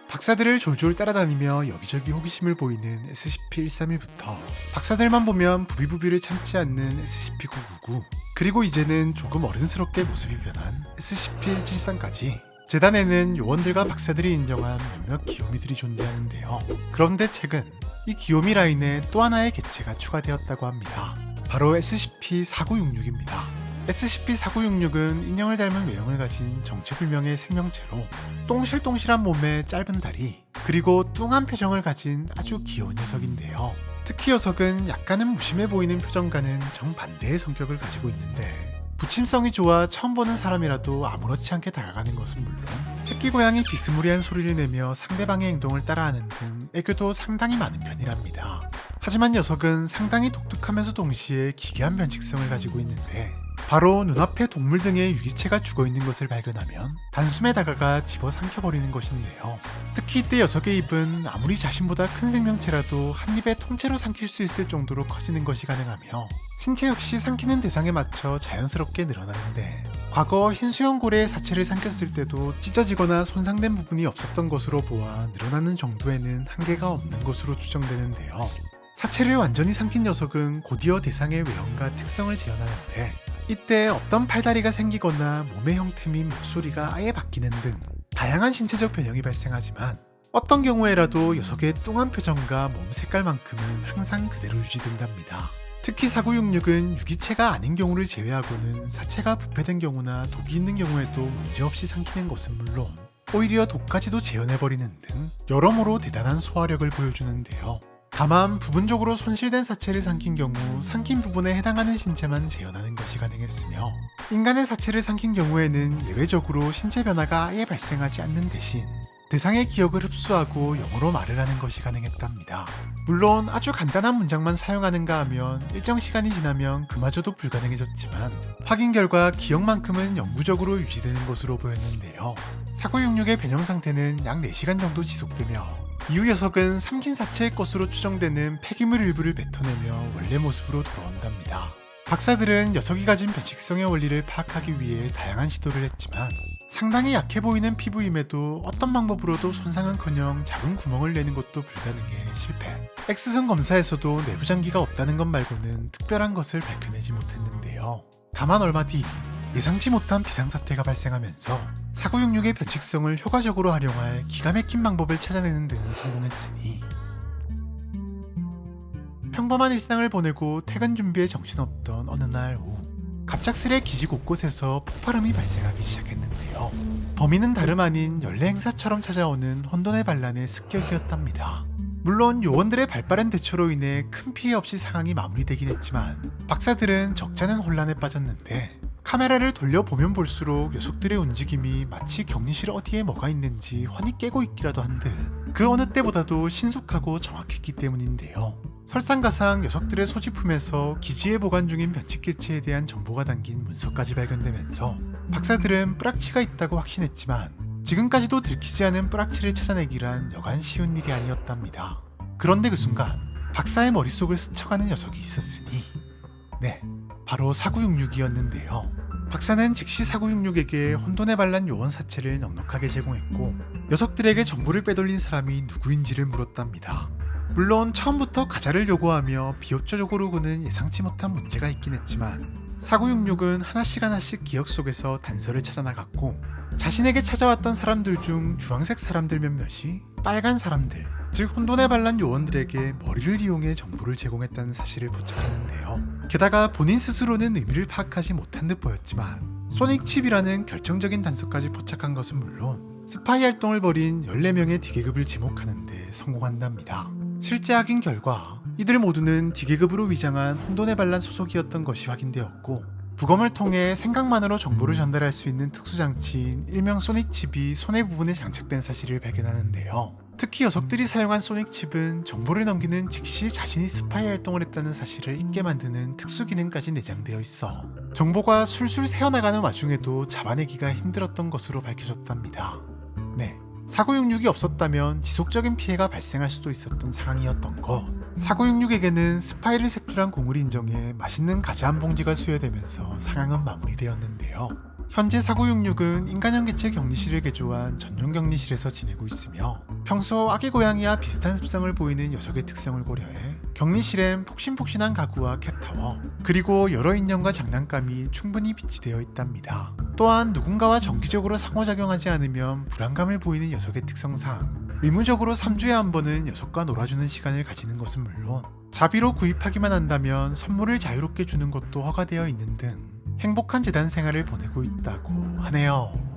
박사들을 졸졸 따라다니며 여기저기 호기심을 보이는 SCP-131부터 박사들만 보면 부비부비를 참지 않는 SCP-999, 그리고 이제는 조금 어른스럽게 모습이 변한 SCP-173까지 재단에는 요원들과 박사들이 인정한 몇몇 귀요미들이 존재하는데요. 그런데 최근 이 귀요미 라인에 또 하나의 개체가 추가되었다고 합니다. 바로 SCP-4966입니다. SCP-4966은 인형을 닮은 외형을 가진 정체불명의 생명체로 똥실똥실한 몸에 짧은 다리, 그리고 뚱한 표정을 가진 아주 귀여운 녀석인데요. 특히 녀석은 약간은 무심해 보이는 표정과는 정반대의 성격을 가지고 있는데, 부침성이 좋아 처음 보는 사람이라도 아무렇지 않게 다가가는 것은 물론 새끼 고양이 비스무리한 소리를 내며 상대방의 행동을 따라하는 등 애교도 상당히 많은 편이랍니다. 하지만 녀석은 상당히 독특하면서 동시에 기괴한 변칙성을 가지고 있는데, 바로 눈앞에 동물 등의 유기체가 죽어있는 것을 발견하면 단숨에 다가가 집어삼켜버리는 것인데요. 특히 이때 녀석의 입은 아무리 자신보다 큰 생명체라도 한 입에 통째로 삼킬 수 있을 정도로 커지는 것이 가능하며, 신체 역시 삼키는 대상에 맞춰 자연스럽게 늘어나는데, 과거 흰수염 고래의 사체를 삼켰을 때도 찢어지거나 손상된 부분이 없었던 것으로 보아 늘어나는 정도에는 한계가 없는 것으로 추정되는데요. 사체를 완전히 삼킨 녀석은 곧이어 대상의 외형과 특성을 재현하는데, 이때 어떤 팔다리가 생기거나 몸의 형태 및 목소리가 아예 바뀌는 등 다양한 신체적 변형이 발생하지만, 어떤 경우에라도 녀석의 뚱한 표정과 몸 색깔만큼은 항상 그대로 유지된답니다. 특히 4966은 유기체가 아닌 경우를 제외하고는 사체가 부패된 경우나 독이 있는 경우에도 문제없이 삼키는 것은 물론 오히려 독까지도 재현해버리는 등 여러모로 대단한 소화력을 보여주는데요. 다만 부분적으로 손실된 사체를 삼킨 경우 삼킨 부분에 해당하는 신체만 재현하는 것이 가능했으며, 인간의 사체를 삼킨 경우에는 예외적으로 신체 변화가 아예 발생하지 않는 대신 대상의 기억을 흡수하고 영어로 말을 하는 것이 가능했답니다. 물론 아주 간단한 문장만 사용하는가 하면 일정 시간이 지나면 그마저도 불가능해졌지만, 확인 결과 기억만큼은 영구적으로 유지되는 것으로 보였는데요. 4966의 변형 상태는 약 4시간 정도 지속되며, 이후 녀석은 삼킨 사체의 것으로 추정되는 폐기물 일부를 뱉어내며 원래 모습으로 돌아온답니다. 박사들은 녀석이 가진 변칙성의 원리를 파악하기 위해 다양한 시도를 했지만, 상당히 약해 보이는 피부임에도 어떤 방법으로도 손상은커녕 작은 구멍을 내는 것도 불가능해 실패. X선 검사에서도 내부 장기가 없다는 것 말고는 특별한 것을 밝혀내지 못했는데요. 다만 얼마 뒤 예상치 못한 비상사태가 발생하면서 4966의 변칙성을 효과적으로 활용할 기가 막힌 방법을 찾아내는 데는 성공했으니, 평범한 일상을 보내고 퇴근 준비에 정신없던 어느 날 오후, 갑작스레 기지 곳곳에서 폭발음이 발생하기 시작했는데요. 범인은 다름 아닌 연례 행사처럼 찾아오는 혼돈의 반란의 습격이었답니다. 물론 요원들의 발빠른 대처로 인해 큰 피해 없이 상황이 마무리되긴 했지만, 박사들은 적잖은 혼란에 빠졌는데, 카메라를 돌려보면 볼수록 녀석들의 움직임이 마치 격리실 어디에 뭐가 있는지 훤히 깨고 있기라도 한 듯 그 어느 때보다도 신속하고 정확했기 때문인데요. 설상가상 녀석들의 소지품에서 기지에 보관 중인 변칙개체에 대한 정보가 담긴 문서까지 발견되면서 박사들은 뿌락치가 있다고 확신했지만, 지금까지도 들키지 않은 뿌락치를 찾아내기란 여간 쉬운 일이 아니었답니다. 그런데 그 순간 박사의 머릿속을 스쳐가는 녀석이 있었으니, 네, 바로 4966이었는데요. 박사는 즉시 4966에게 혼돈의 반란 요원 사체를 넉넉하게 제공했고, 녀석들에게 정보를 빼돌린 사람이 누구인지를 물었답니다. 물론 처음부터 가자를 요구하며 비협조적으로 구는 예상치 못한 문제가 있긴 했지만, 4966은 하나씩 기억 속에서 단서를 찾아나갔고, 자신에게 찾아왔던 사람들 중 주황색 사람들 몇몇이 빨간 사람들, 즉 혼돈의 반란 요원들에게 머리를 이용해 정보를 제공했다는 사실을 포착하는데요. 게다가 본인 스스로는 의미를 파악하지 못한 듯 보였지만, 소닉 칩이라는 결정적인 단서까지 포착한 것은 물론 스파이 활동을 벌인 14명의 D계급을 지목하는 데 성공한답니다. 실제 확인 결과 이들 모두는 D계급으로 위장한 혼돈의 반란 소속이었던 것이 확인되었고, 부검을 통해 생각만으로 정보를 전달할 수 있는 특수장치인 일명 소닉칩이 손해 부분에 장착된 사실을 발견하는데요. 특히 녀석들이 사용한 소닉칩은 정보를 넘기는 즉시 자신이 스파이 활동을 했다는 사실을 잊게 만드는 특수 기능까지 내장되어 있어 정보가 술술 새어나가는 와중에도 잡아내기가 힘들었던 것으로 밝혀졌답니다. 네, 4966이 없었다면 지속적인 피해가 발생할 수도 있었던 상황이었던 것. 4966에게는 스파이를 색출한 공을 인정해 맛있는 과자 한 봉지가 수여되면서 상황은 마무리되었는데요. 현재 4966은 인간형 개체 격리실을 개조한 전용 격리실에서 지내고 있으며 평소 아기 고양이와 비슷한 습성을 보이는 녀석의 특성을 고려해 격리실엔 폭신폭신한 가구와 캣타워 그리고 여러 인형과 장난감이 충분히 비치되어 있답니다. 또한 누군가와 정기적으로 상호작용하지 않으면 불안감을 보이는 녀석의 특성상 의무적으로 3주에 한 번은 녀석과 놀아주는 시간을 가지는 것은 물론 자비로 구입하기만 한다면 선물을 자유롭게 주는 것도 허가되어 있는 등 행복한 재단 생활을 보내고 있다고 하네요.